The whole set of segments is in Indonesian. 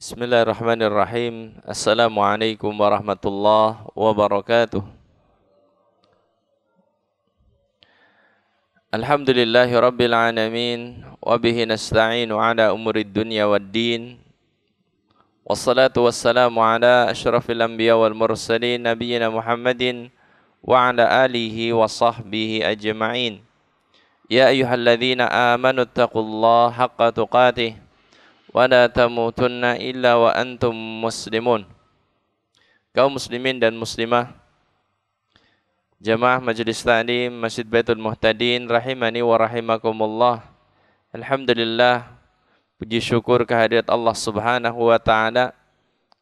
Bismillahirrahmanirrahim. Assalamualaikum warahmatullahi wabarakatuh. Alhamdulillahi rabbil alamin. Wabihi nasta'inu ala umurid dunya waddin. Wassalatu wassalamu ala ashrafil anbiya wal mursalin Nabiyyina Muhammadin wa ala alihi wa sahbihi ajma'in. Ya ayyuhalladzina amanu taqullaha haqqa tuqatih wa la tamutunna illa wa antum muslimun. Kaum muslimin dan muslimah, jamaah majelis ta'lim Masjid Baitul Muhtadin rahimani wa rahimakumullah. Alhamdulillah, puji syukur kehadirat Allah Subhanahu wa taala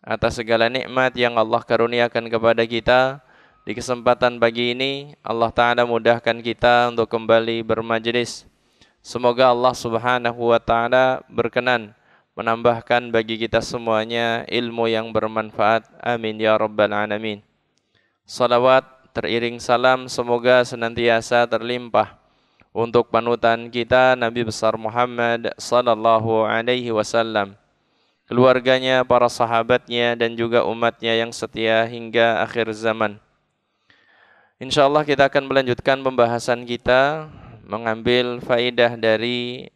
atas segala nikmat yang Allah karuniakan kepada kita. Di kesempatan pagi ini Allah taala mudahkan kita untuk kembali bermajelis. Semoga Allah Subhanahu wa taala berkenan menambahkan bagi kita semuanya ilmu yang bermanfaat. Amin ya rabbal alamin. Salawat teriring salam semoga senantiasa terlimpah untuk panutan kita Nabi besar Muhammad sallallahu alaihi wasallam, keluarganya, para sahabatnya dan juga umatnya yang setia hingga akhir zaman. Insyaallah kita akan melanjutkan pembahasan kita, mengambil faidah dari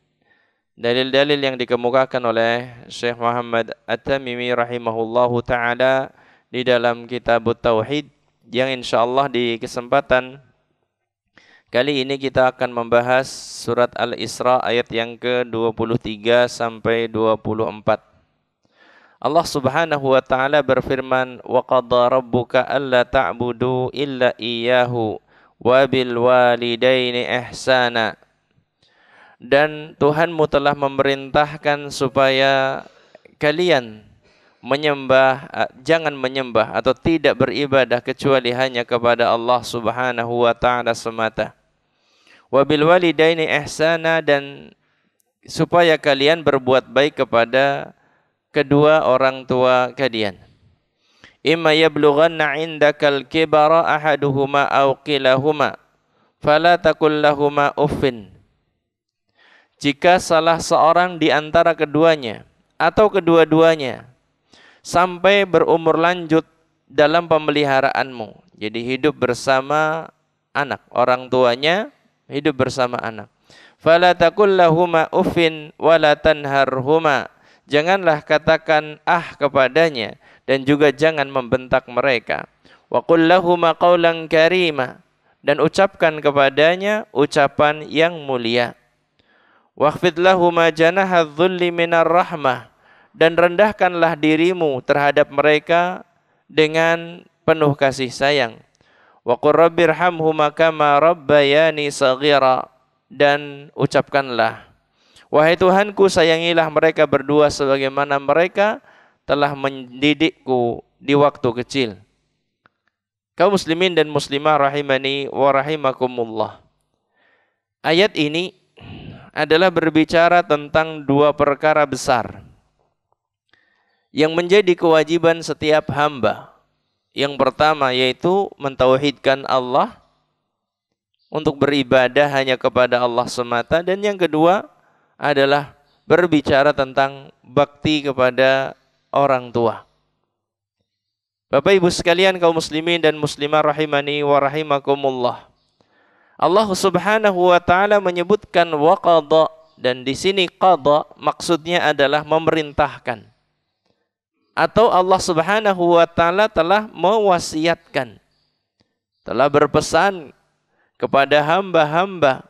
dalil-dalil yang dikemukakan oleh Syekh Muhammad At-Tamimi rahimahullahu ta'ala di dalam kitab Tauhid, yang insyaallah di kesempatan kali ini kita akan membahas surat Al-Isra ayat yang ke-23 sampai 24. Allah Subhanahu wa ta'ala berfirman, "Wa qadha rabbuka alla ta'budu illa iyyahu wa bil walidaini ihsana." Dan Tuhanmu telah memerintahkan supaya kalian jangan menyembah atau tidak beribadah kecuali hanya kepada Allah Subhanahu wa ta'ala semata. Wa bil walidaini ihsana, dan supaya kalian berbuat baik kepada kedua orang tua kalian. Imma yablughanna 'indakal kibara ahaduhuma aw kilahuma fala taqul lahumā uffin. Jika salah seorang di antara keduanya atau kedua-duanya sampai berumur lanjut dalam pemeliharaanmu, jadi hidup bersama anak, orang tuanya hidup bersama anak. Fala taqul lahumā uffin wa la tanharhumā. Janganlah katakan kepadanya dan juga jangan membentak mereka. Wa qul lahumā qawlan karīmā, dan ucapkan kepadanya ucapan yang mulia. Wakhfid lahuma janaha dhulli minar rahmah, dan rendahkanlah dirimu terhadap mereka dengan penuh kasih sayang. Wa qur rabbirhamhuma kama rabbayani saghira, dan ucapkanlah, wahai Tuhanku, sayangilah mereka berdua sebagaimana mereka telah mendidikku di waktu kecil. Kaum muslimin dan muslimah rahimani wa rahimakumullah. Ayat ini adalah berbicara tentang dua perkara besar yang menjadi kewajiban setiap hamba. Yang pertama yaitu mentauhidkan Allah, untuk beribadah hanya kepada Allah semata, dan yang kedua adalah berbicara tentang bakti kepada orang tua. Bapak Ibu sekalian, kaum muslimin dan muslimah rahimani wa rahimakumullah. Allah Subhanahu wa taala menyebutkan wa qadha, dan di sini qadha maksudnya adalah memerintahkan, atau Allah Subhanahu wa taala telah mewasiatkan, telah berpesan kepada hamba-hamba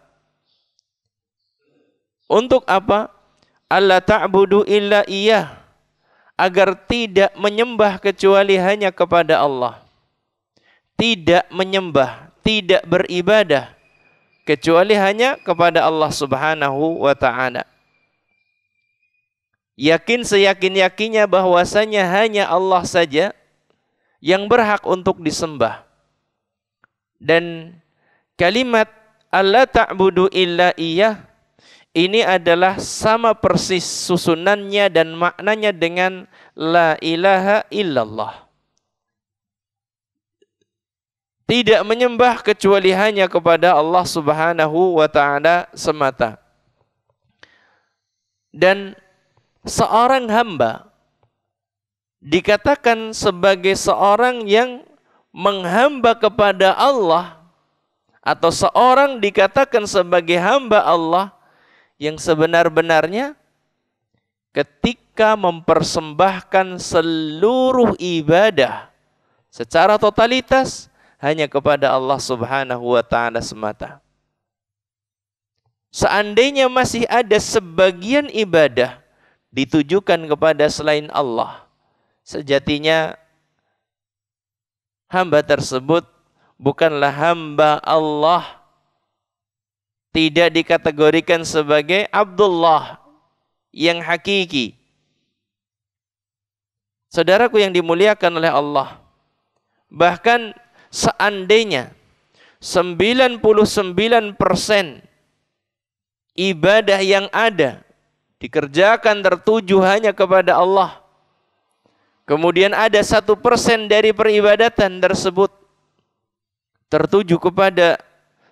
untuk apa? Alla ta'budu illa iyyah, agar tidak menyembah kecuali hanya kepada Allah. Tidak menyembah, tidak beribadah kecuali hanya kepada Allah Subhanahu wa ta'ala. Yakin seyakin-yakinnya bahwasanya hanya Allah saja yang berhak untuk disembah. Dan kalimat alla ta'budu illa iyyah ini adalah sama persis susunannya dan maknanya dengan la ilaha illallah. Tidak menyembah kecuali hanya kepada Allah Subhanahu wa ta'ala semata. Dan seorang hamba dikatakan sebagai seorang yang menghamba kepada Allah, atau seorang dikatakan sebagai hamba Allah yang sebenar-benarnya ketika mempersembahkan seluruh ibadah secara totalitas hanya kepada Allah Subhanahu wa taala semata. Seandainya masih ada sebagian ibadah ditujukan kepada selain Allah, sejatinya hamba tersebut bukanlah hamba Allah, tidak dikategorikan sebagai Abdullah yang hakiki. Saudaraku yang dimuliakan oleh Allah, bahkan seandainya 99% ibadah yang ada dikerjakan tertuju hanya kepada Allah, kemudian ada 1% dari peribadatan tersebut tertuju kepada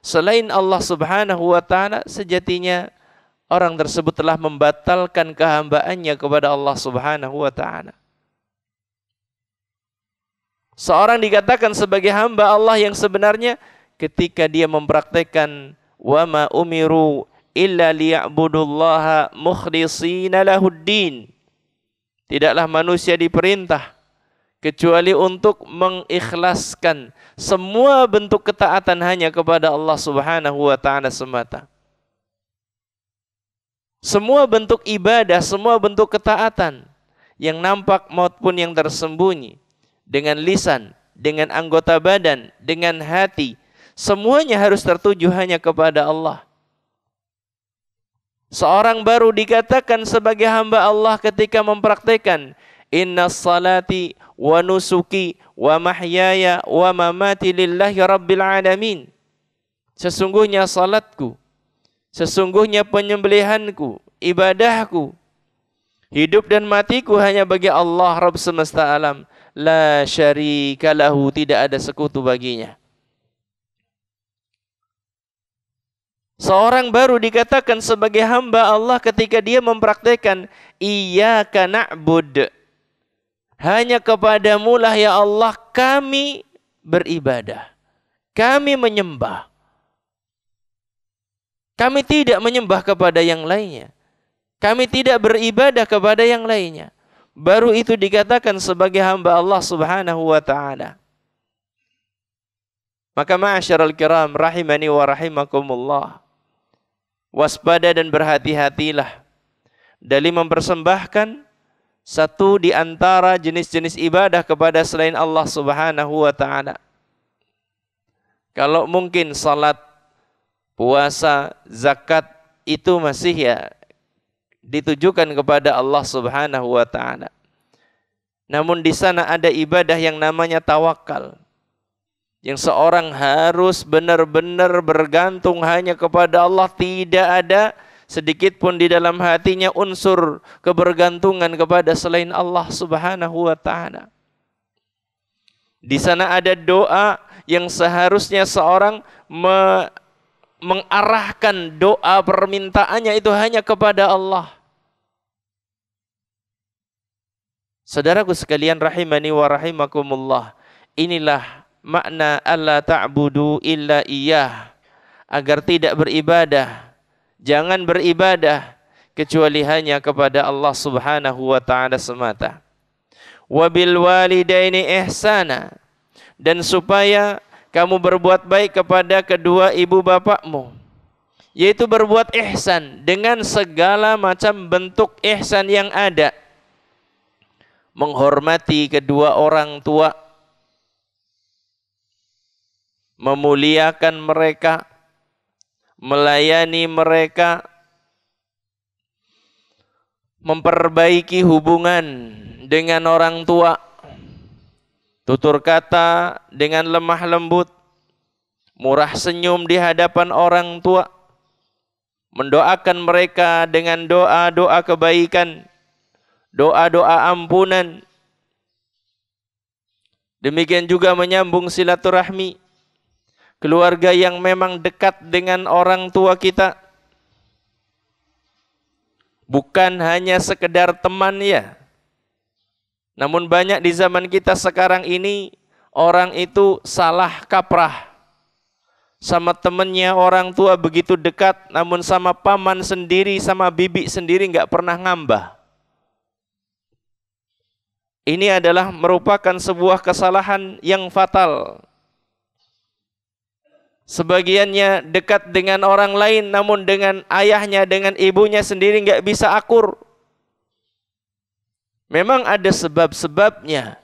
selain Allah Subhanahu wa taala, sejatinya orang tersebut telah membatalkan kehambaannya kepada Allah Subhanahu wa taala. Seorang dikatakan sebagai hamba Allah yang sebenarnya ketika dia mempraktekkan wa ma umiru illa liya'budullaha mukhlishina lahuddin. Tidaklah manusia diperintah kecuali untuk mengikhlaskan semua bentuk ketaatan hanya kepada Allah Subhanahu wa taala semata. Semua bentuk ibadah, semua bentuk ketaatan yang nampak maupun yang tersembunyi, dengan lisan, dengan anggota badan, dengan hati, semuanya harus tertuju hanya kepada Allah. Seorang baru dikatakan sebagai hamba Allah ketika mempraktekkan inna salati wa nusuki wa mahyaya wa mamati lillahi rabbil alamin. Sesungguhnya salatku, sesungguhnya penyembelihanku, ibadahku, hidup dan matiku hanya bagi Allah Rabb semesta alam. La syarika lahu, tidak ada sekutu baginya. Seorang baru dikatakan sebagai hamba Allah ketika dia mempraktekkan iyyaka na'bud, hanya kepadamu lah ya Allah kami beribadah, kami menyembah, kami tidak menyembah kepada yang lainnya, kami tidak beribadah kepada yang lainnya. Baru itu dikatakan sebagai hamba Allah Subhanahu wa taala. Maka ma'asyiral kiram rahimani wa rahimakumullah, waspada dan berhati-hatilah dari mempersembahkan satu di antara jenis-jenis ibadah kepada selain Allah Subhanahu wa taala. Kalau mungkin salat, puasa, zakat itu masih ditujukan kepada Allah Subhanahu wa taala. Namun di sana ada ibadah yang namanya tawakal, yang seorang harus benar-benar bergantung hanya kepada Allah, tidak ada sedikit pun di dalam hatinya unsur kebergantungan kepada selain Allah Subhanahu wa taala. Di sana ada doa yang seharusnya seorang mengarahkan doa permintaannya itu hanya kepada Allah. Saudaraku sekalian rahimani wa rahimakumullah, inilah makna alla ta'budu illa iyyah, agar tidak beribadah, jangan beribadah kecuali hanya kepada Allah Subhanahu wa taala semata. Wa bil walidaini ihsana, dan supaya kamu berbuat baik kepada kedua ibu bapakmu, yaitu berbuat ihsan dengan segala macam bentuk ihsan yang ada. Menghormati kedua orang tua, memuliakan mereka, melayani mereka, memperbaiki hubungan dengan orang tua, tutur kata dengan lemah lembut, murah senyum di hadapan orang tua, mendoakan mereka dengan doa-doa kebaikan, doa-doa ampunan. Demikian juga menyambung silaturahmi, keluarga yang memang dekat dengan orang tua kita, bukan hanya sekedar teman ya, Namun banyak di zaman kita sekarang ini orang itu salah kaprah. Sama temannya orang tua begitu dekat, namun sama paman sendiri, sama bibi sendiri nggak pernah ngambah. Ini adalah merupakan sebuah kesalahan yang fatal. Sebagiannya dekat dengan orang lain, namun dengan ayahnya, dengan ibunya sendiri nggak bisa akur. Memang ada sebab-sebabnya.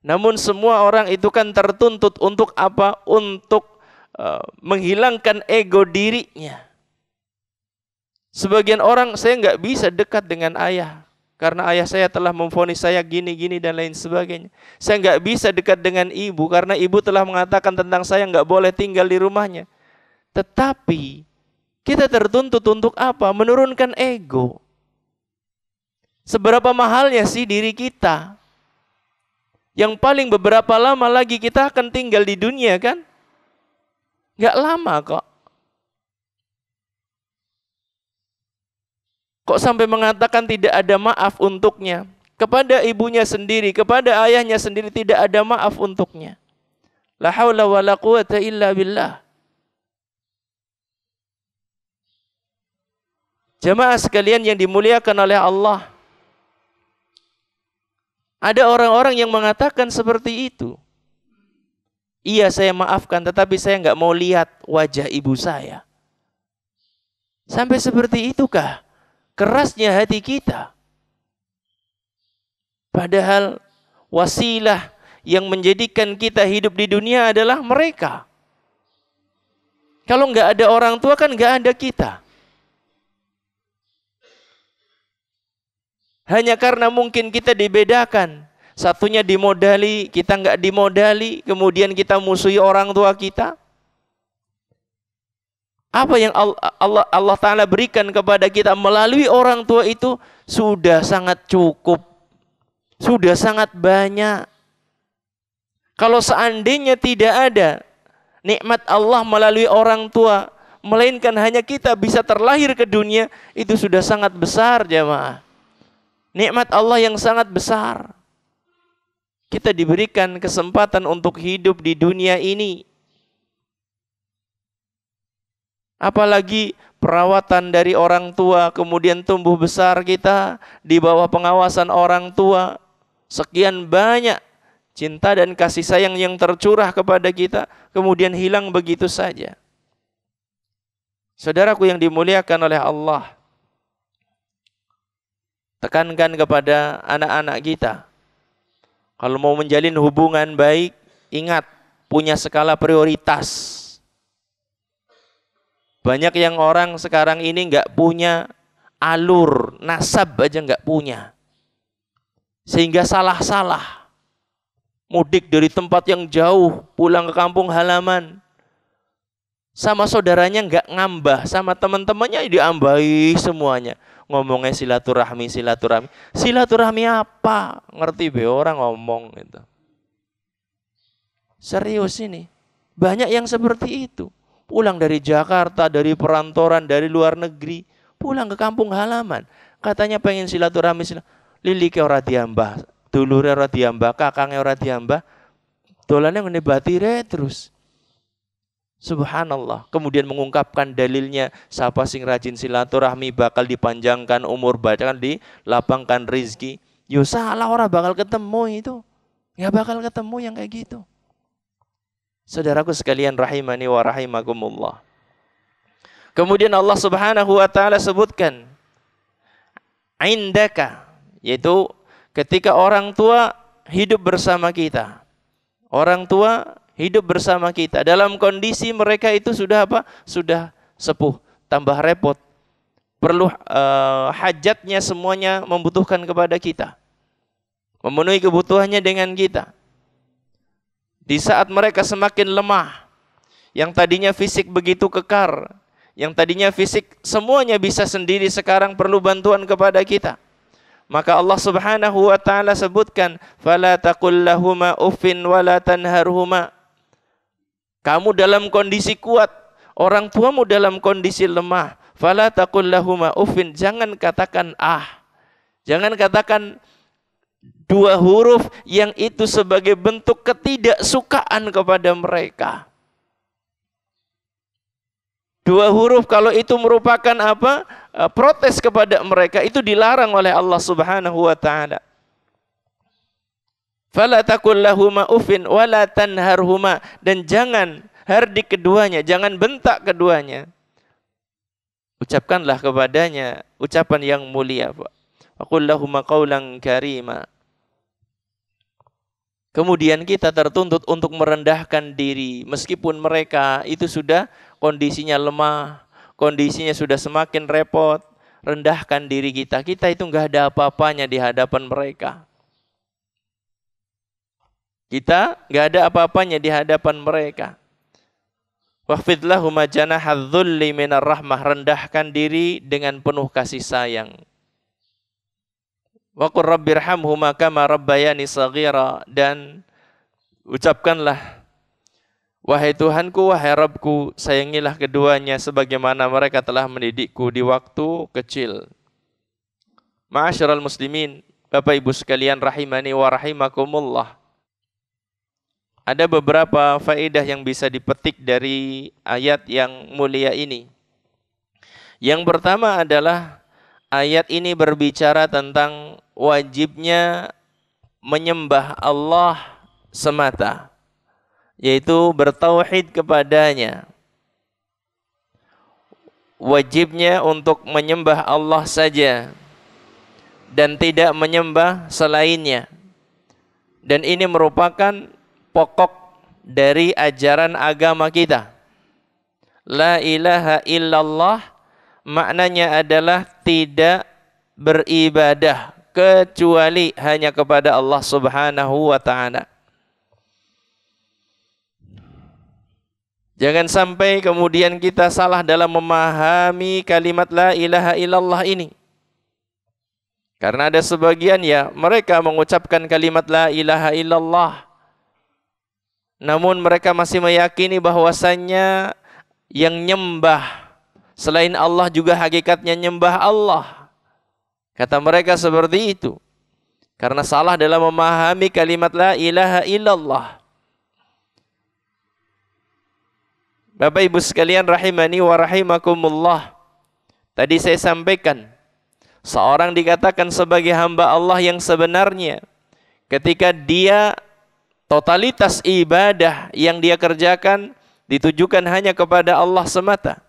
Namun semua orang itu kan tertuntut untuk apa? Untuk menghilangkan ego dirinya. Sebagian orang, saya nggak bisa dekat dengan ayah. Karena ayah saya telah memvonis saya gini-gini dan lain sebagainya. Saya nggak bisa dekat dengan ibu karena ibu telah mengatakan tentang saya nggak boleh tinggal di rumahnya. Tetapi kita tertuntut untuk apa? Menurunkan ego. Seberapa mahalnya sih diri kita? Yang paling beberapa lama lagi kita akan tinggal di dunia kan? Nggak lama kok. Kok sampai mengatakan tidak ada maaf untuknya? Kepada ibunya sendiri, kepada ayahnya sendiri tidak ada maaf untuknya. La haula wa la quwata illa billah. Jamaah sekalian yang dimuliakan oleh Allah. Ada orang-orang yang mengatakan seperti itu. Iya saya maafkan, tetapi saya nggak mau lihat wajah ibu saya. Sampai seperti itukah kerasnya hati kita? Padahal wasilah yang menjadikan kita hidup di dunia adalah mereka. Kalau nggak ada orang tua kan nggak ada kita. Hanya karena mungkin kita dibedakan. Satunya dimodali, kita nggak dimodali. Kemudian kita musuhi orang tua kita. Apa yang Allah Ta'ala berikan kepada kita melalui orang tua itu sudah sangat cukup. Sudah sangat banyak. Kalau seandainya tidak ada nikmat Allah melalui orang tua, melainkan hanya kita bisa terlahir ke dunia, itu sudah sangat besar jamaah. Nikmat Allah yang sangat besar. Kita diberikan kesempatan untuk hidup di dunia ini. Apalagi perawatan dari orang tua, kemudian tumbuh besar kita di bawah pengawasan orang tua. Sekian banyak cinta dan kasih sayang yang tercurah kepada kita, kemudian hilang begitu saja. Saudaraku yang dimuliakan oleh Allah, tekankan kepada anak-anak kita. Kalau mau menjalin hubungan baik, ingat punya skala prioritas. Banyak yang orang sekarang ini nggak punya alur, nasab aja nggak punya. Sehingga salah-salah. Mudik dari tempat yang jauh, pulang ke kampung halaman. Sama saudaranya nggak ngambah, sama teman-temannya diambahi semuanya. Ngomongnya silaturahmi. Silaturahmi apa? Ngerti be orang ngomong gitu. Serius ini. Banyak yang seperti itu. Pulang dari Jakarta, dari perantoran, dari luar negeri, pulang ke kampung halaman. Katanya pengen silaturahmi. Lili ke ora diambah, dulure ora diambah, kakangnya ora diambah. Dolane ngene batire terus. Subhanallah. Kemudian mengungkapkan dalilnya, siapa sing rajin silaturahmi bakal dipanjangkan umur, bahkan dilapangkan rizki. Yo salah, orang bakal ketemu itu. Nggak bakal ketemu yang kayak gitu. Saudaraku sekalian rahimani wa rahimakumullah. Kemudian Allah Subhanahu wa taala sebutkan indaka, yaitu ketika orang tua hidup bersama kita. Orang tua hidup bersama kita dalam kondisi mereka itu sudah apa? Sudah sepuh, tambah repot. Perlu hajatnya semuanya membutuhkan kepada kita. Memenuhi kebutuhannya dengan kita. Di saat mereka semakin lemah, yang tadinya fisik begitu kekar, yang tadinya fisik semuanya bisa sendiri, sekarang perlu bantuan kepada kita. Maka Allah Subhanahu wa taala sebutkan, fala taqul lahuma uffin wala tanharhuma. Kamu dalam kondisi kuat, orang tuamu dalam kondisi lemah. Fala taqul lahuma uffin, jangan katakan ah. Jangan katakan dua huruf yang itu sebagai bentuk ketidaksukaan kepada mereka. Dua huruf kalau itu merupakan apa? Protes kepada mereka, itu dilarang oleh Allah Subhanahu wa taala. Fala taqul lahuma uffin wala tanharhuma, dan jangan hardik keduanya, jangan bentak keduanya. Ucapkanlah kepadanya ucapan yang mulia. Faqul lahuma qawlan karima. Kemudian kita tertuntut untuk merendahkan diri meskipun mereka itu sudah kondisinya lemah, kondisinya sudah semakin repot. Rendahkan diri kita. Kita itu enggak ada apa-apanya di hadapan mereka. Kita enggak ada apa-apanya di hadapan mereka. Waqfid lahuma janahadz dzulli minar rahmah, rendahkan diri dengan penuh kasih sayang. Wa qur rabbirhamhuma kama rabbayani shaghira, dan ucapkanlah, wahai Tuhanku, wahai Rabbku, sayangilah keduanya sebagaimana mereka telah mendidikku di waktu kecil. Ma'asyiral muslimin, Bapak Ibu sekalian rahimani wa rahimakumullah. Ada beberapa faedah yang bisa dipetik dari ayat yang mulia ini. Yang pertama adalah ayat ini berbicara tentang wajibnya menyembah Allah semata, yaitu bertauhid kepadanya. Wajibnya untuk menyembah Allah saja dan tidak menyembah selainnya. Dan ini merupakan pokok dari ajaran agama kita. La ilaha illallah maknanya adalah tidak beribadah kecuali hanya kepada Allah Subhanahu wa taala. Jangan sampai kemudian kita salah dalam memahami kalimat la ilaha illallah ini. Karena ada sebagian ya, mereka mengucapkan kalimat la ilaha illallah, namun mereka masih meyakini bahwasannya yang nyembah selain Allah juga hakikatnya nyembah Allah. Kata mereka seperti itu. Karena salah dalam memahami kalimat la ilaha illallah. Bapak Ibu sekalian rahimani wa rahimakumullah. Tadi saya sampaikan, seorang dikatakan sebagai hamba Allah yang sebenarnya ketika dia totalitas ibadah yang dia kerjakan ditujukan hanya kepada Allah semata.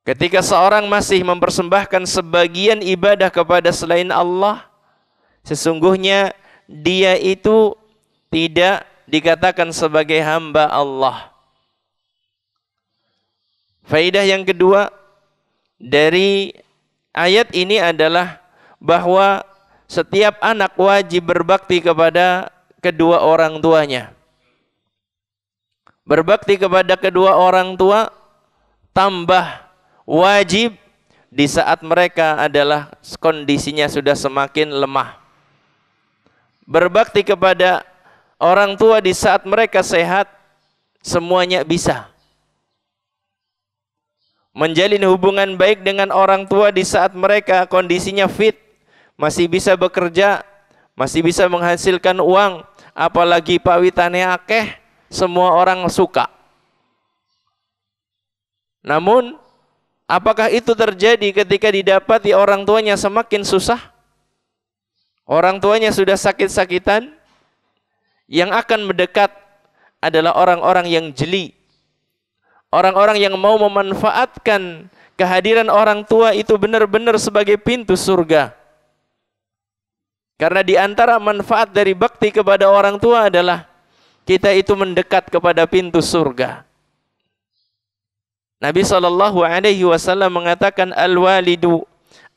Ketika seorang masih mempersembahkan sebagian ibadah kepada selain Allah, sesungguhnya dia itu tidak dikatakan sebagai hamba Allah. Faedah yang kedua dari ayat ini adalah bahwa setiap anak wajib berbakti kepada kedua orang tuanya. Berbakti kepada kedua orang tua tambah wajib di saat mereka adalah kondisinya sudah semakin lemah. Berbakti kepada orang tua di saat mereka sehat, semuanya bisa. Menjalin hubungan baik dengan orang tua di saat mereka kondisinya fit, masih bisa bekerja, masih bisa menghasilkan uang, apalagi pawitane akeh, semua orang suka. Namun, apakah itu terjadi ketika didapati orang tuanya semakin susah? Orang tuanya sudah sakit-sakitan, yang akan mendekat adalah orang-orang yang jeli. Orang-orang yang mau memanfaatkan kehadiran orang tua itu benar-benar sebagai pintu surga. Karena di antara manfaat dari bakti kepada orang tua adalah kita itu mendekat kepada pintu surga. Nabi SAW mengatakan al-walidu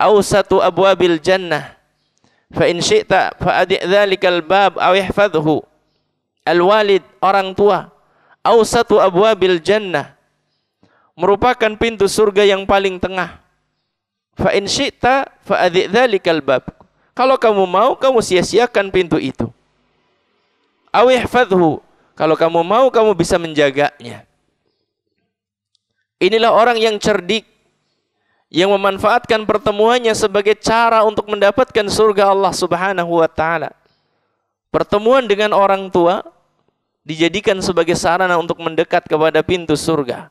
awsatu abwabil jannah fa in syi'ta fa adi' dzalikal bab aw ihfadhhu. Al-walid, orang tua, awsatu abwabil jannah, merupakan pintu surga yang paling tengah. Fa in syi'ta fa adi' dzalikal bab. Kalau kamu mau, kamu sia-siakan pintu itu. Aw ihfadhhu. Kalau kamu mau, kamu bisa menjaganya. Inilah orang yang cerdik, yang memanfaatkan pertemuannya sebagai cara untuk mendapatkan surga Allah Subhanahu wa taala. Pertemuan dengan orang tua dijadikan sebagai sarana untuk mendekat kepada pintu surga.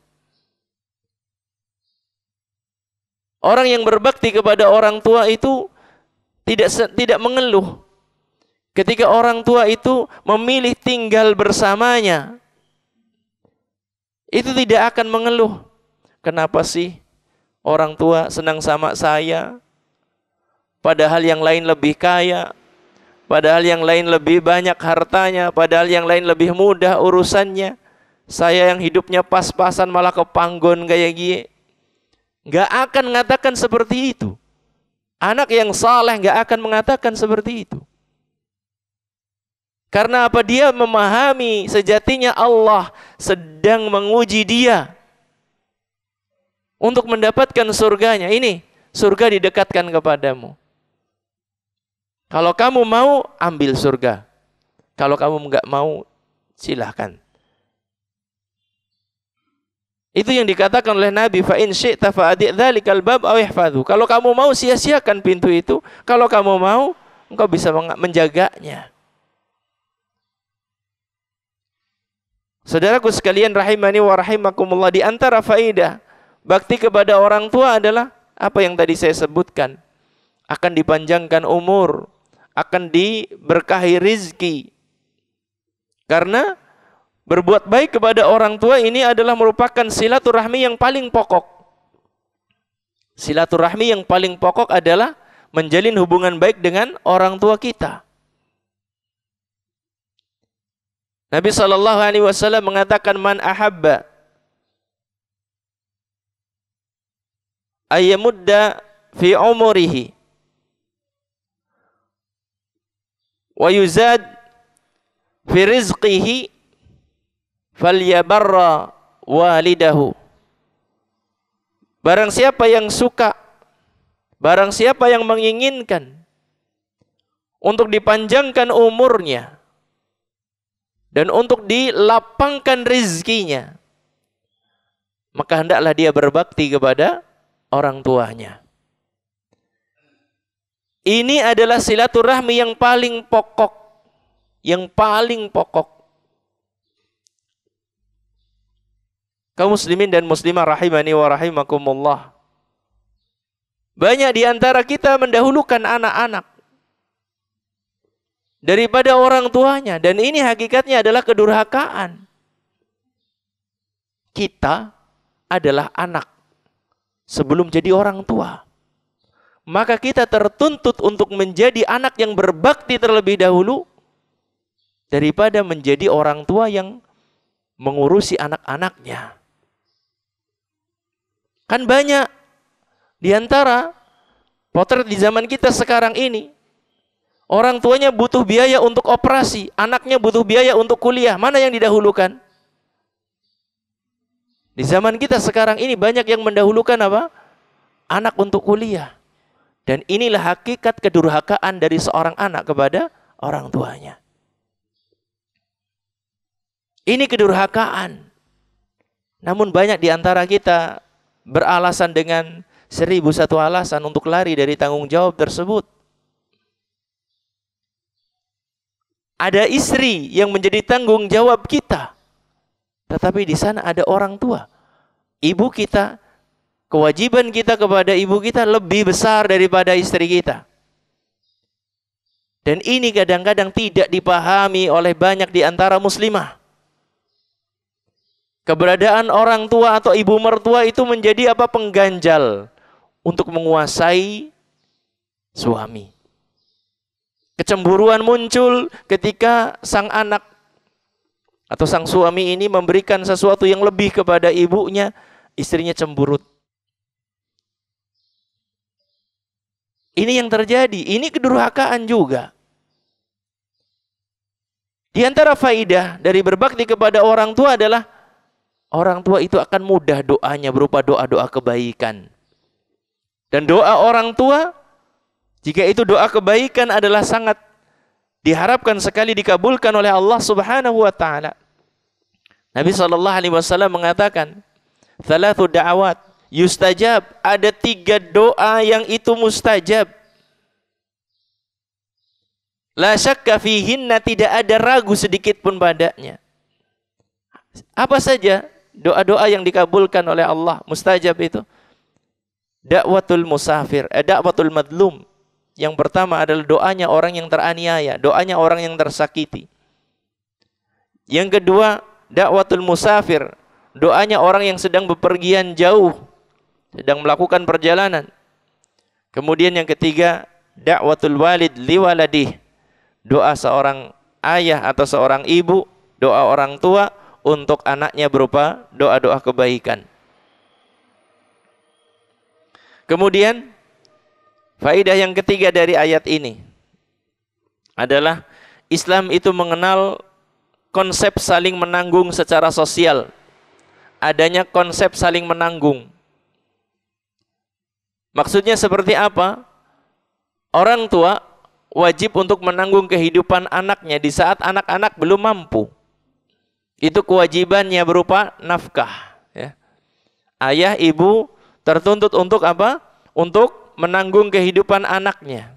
Orang yang berbakti kepada orang tua itu tidak mengeluh ketika orang tua itu memilih tinggal bersamanya. Itu tidak akan mengeluh. Kenapa sih orang tua senang sama saya, padahal yang lain lebih kaya, padahal yang lain lebih banyak hartanya, padahal yang lain lebih mudah urusannya. Saya yang hidupnya pas-pasan malah kepanggon kayak gini. Gak akan mengatakan seperti itu. Anak yang saleh gak akan mengatakan seperti itu. Karena apa? Dia memahami sejatinya Allah sedang menguji dia untuk mendapatkan surganya. Ini surga didekatkan kepadamu. Kalau kamu mau, ambil surga. Kalau kamu enggak mau, silahkan. Itu yang dikatakan oleh Nabi, fa in syi'ta fa'adi' dzalikal bab aw ihfadhu. Kalau kamu mau, sia-siakan pintu itu. Kalau kamu mau, engkau bisa menjaganya. Saudaraku sekalian rahimani wa rahimakumullah, di antara faidah bakti kepada orang tua adalah apa yang tadi saya sebutkan. Akan dipanjangkan umur, akan diberkahi rizki. Karena berbuat baik kepada orang tua ini adalah merupakan silaturahmi yang paling pokok. Silaturahmi yang paling pokok adalah menjalin hubungan baik dengan orang tua kita. Nabi SAW mengatakan, man ahabba ayyamudda fi umurihi wa yuzad fi rizqihi falyabarra walidahu. Barang siapa yang suka, barang siapa yang menginginkan untuk dipanjangkan umurnya dan untuk dilapangkan rizkinya, maka hendaklah dia berbakti kepada orang tuanya. Ini adalah silaturahmi yang paling pokok. Yang paling pokok. Kaum muslimin dan muslimah rahimani wa rahimakumullah. Banyak di antara kita mendahulukan anak-anak daripada orang tuanya, dan ini hakikatnya adalah kedurhakaan. Kita adalah anak sebelum jadi orang tua. Maka kita tertuntut untuk menjadi anak yang berbakti terlebih dahulu daripada menjadi orang tua yang mengurusi anak-anaknya. Kan banyak di antara potret di zaman kita sekarang ini, orang tuanya butuh biaya untuk operasi, anaknya butuh biaya untuk kuliah. Mana yang didahulukan? Di zaman kita sekarang ini banyak yang mendahulukan apa? Anak untuk kuliah. Dan inilah hakikat kedurhakaan dari seorang anak kepada orang tuanya. Ini kedurhakaan. Namun banyak di antara kita beralasan dengan 1001 alasan untuk lari dari tanggung jawab tersebut. Ada istri yang menjadi tanggung jawab kita, tetapi di sana ada orang tua. Ibu kita, kewajiban kita kepada ibu kita lebih besar daripada istri kita. Dan ini kadang-kadang tidak dipahami oleh banyak di antara muslimah. Keberadaan orang tua atau ibu mertua itu menjadi apa? Pengganjal untuk menguasai suami. Kecemburuan muncul ketika sang anak atau sang suami ini memberikan sesuatu yang lebih kepada ibunya, istrinya cemburut. Ini yang terjadi, ini kedurhakaan juga. Di antara faidah dari berbakti kepada orang tua adalah orang tua itu akan mudah doanya berupa doa-doa kebaikan. Dan doa orang tua, jika itu doa kebaikan, adalah sangat diharapkan sekali dikabulkan oleh Allah Subhanahu wa taala. Nabi SAW mengatakan, "Thalathu da'awat yustajab. Ada 3 doa yang itu mustajab. La syakka fihinna, tidak ada ragu sedikit pun padanya. Apa saja doa-doa yang dikabulkan oleh Allah, mustajab itu? Da'watul musafir, da'watul madlum. Yang pertama adalah doanya orang yang teraniaya, doanya orang yang tersakiti. Yang kedua, da'watul musafir, doanya orang yang sedang bepergian jauh, sedang melakukan perjalanan. Kemudian yang ketiga, da'watul walid liwaladih, doa seorang ayah atau seorang ibu, doa orang tua untuk anaknya berupa doa-doa kebaikan. Kemudian faedah yang ketiga dari ayat ini adalah Islam itu mengenal konsep saling menanggung secara sosial. Adanya konsep saling menanggung. Maksudnya seperti apa? Orang tua wajib untuk menanggung kehidupan anaknya di saat anak-anak belum mampu. Itu kewajibannya berupa nafkah. Ya. Ayah, ibu tertuntut untuk apa? Untuk menanggung kehidupan anaknya.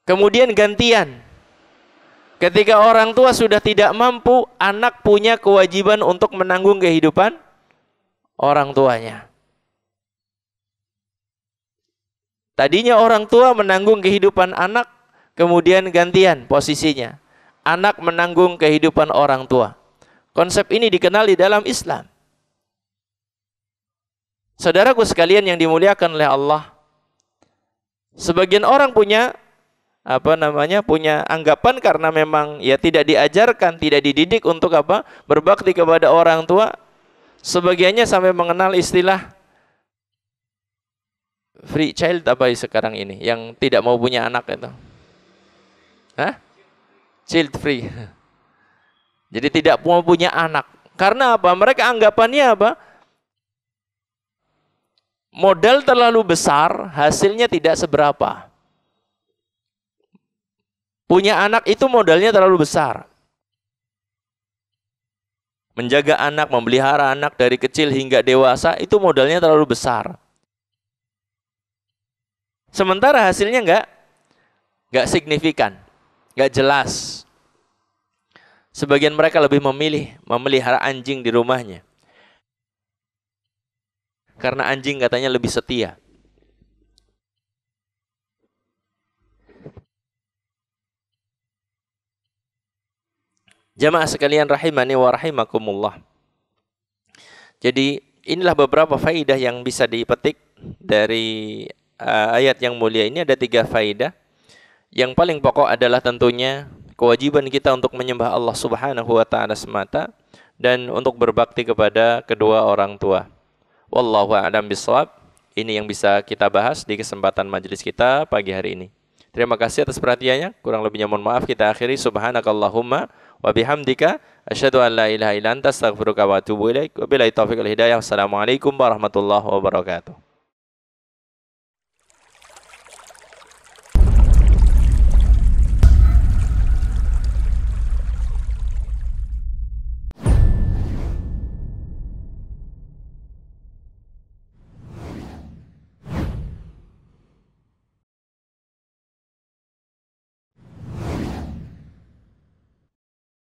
Kemudian gantian. Ketika orang tua sudah tidak mampu, anak punya kewajiban untuk menanggung kehidupan orang tuanya. Tadinya orang tua menanggung kehidupan anak, kemudian gantian posisinya. Anak menanggung kehidupan orang tua. Konsep ini dikenal di dalam Islam. Saudaraku sekalian yang dimuliakan oleh Allah, sebagian orang punya punya anggapan karena memang ya tidak diajarkan, tidak dididik untuk apa? Berbakti kepada orang tua. Sebagiannya sampai mengenal istilah free child apa sekarang ini yang tidak mau punya anak itu. Hah? Child free. Jadi tidak mau punya anak. Karena apa? Mereka anggapannya apa? Modal terlalu besar, hasilnya tidak seberapa. Punya anak itu modalnya terlalu besar. Menjaga anak, memelihara anak dari kecil hingga dewasa itu modalnya terlalu besar. Sementara hasilnya enggak signifikan, enggak jelas. Sebagian mereka lebih memilih memelihara anjing di rumahnya. Karena anjing katanya lebih setia. Jamaah sekalian rahimani wa rahimakumullah. Jadi inilah beberapa faedah yang bisa dipetik dari ayat yang mulia ini. Ada 3 faedah. Yang paling pokok adalah tentunya kewajiban kita untuk menyembah Allah Subhanahu wa taala semata dan untuk berbakti kepada kedua orang tua. Wallahu a'lam bishawab. Ini yang bisa kita bahas di kesempatan majelis kita pagi hari ini. Terima kasih atas perhatiannya. Kurang lebihnya mohon maaf. Kita akhiri subhanakallahumma wa bihamdika asyhadu an la ilaha illa anta astaghfiruka wa atubu ilaik. Wabillahi taufiq wal hidayah. Wassalamualaikum warahmatullahi wabarakatuh.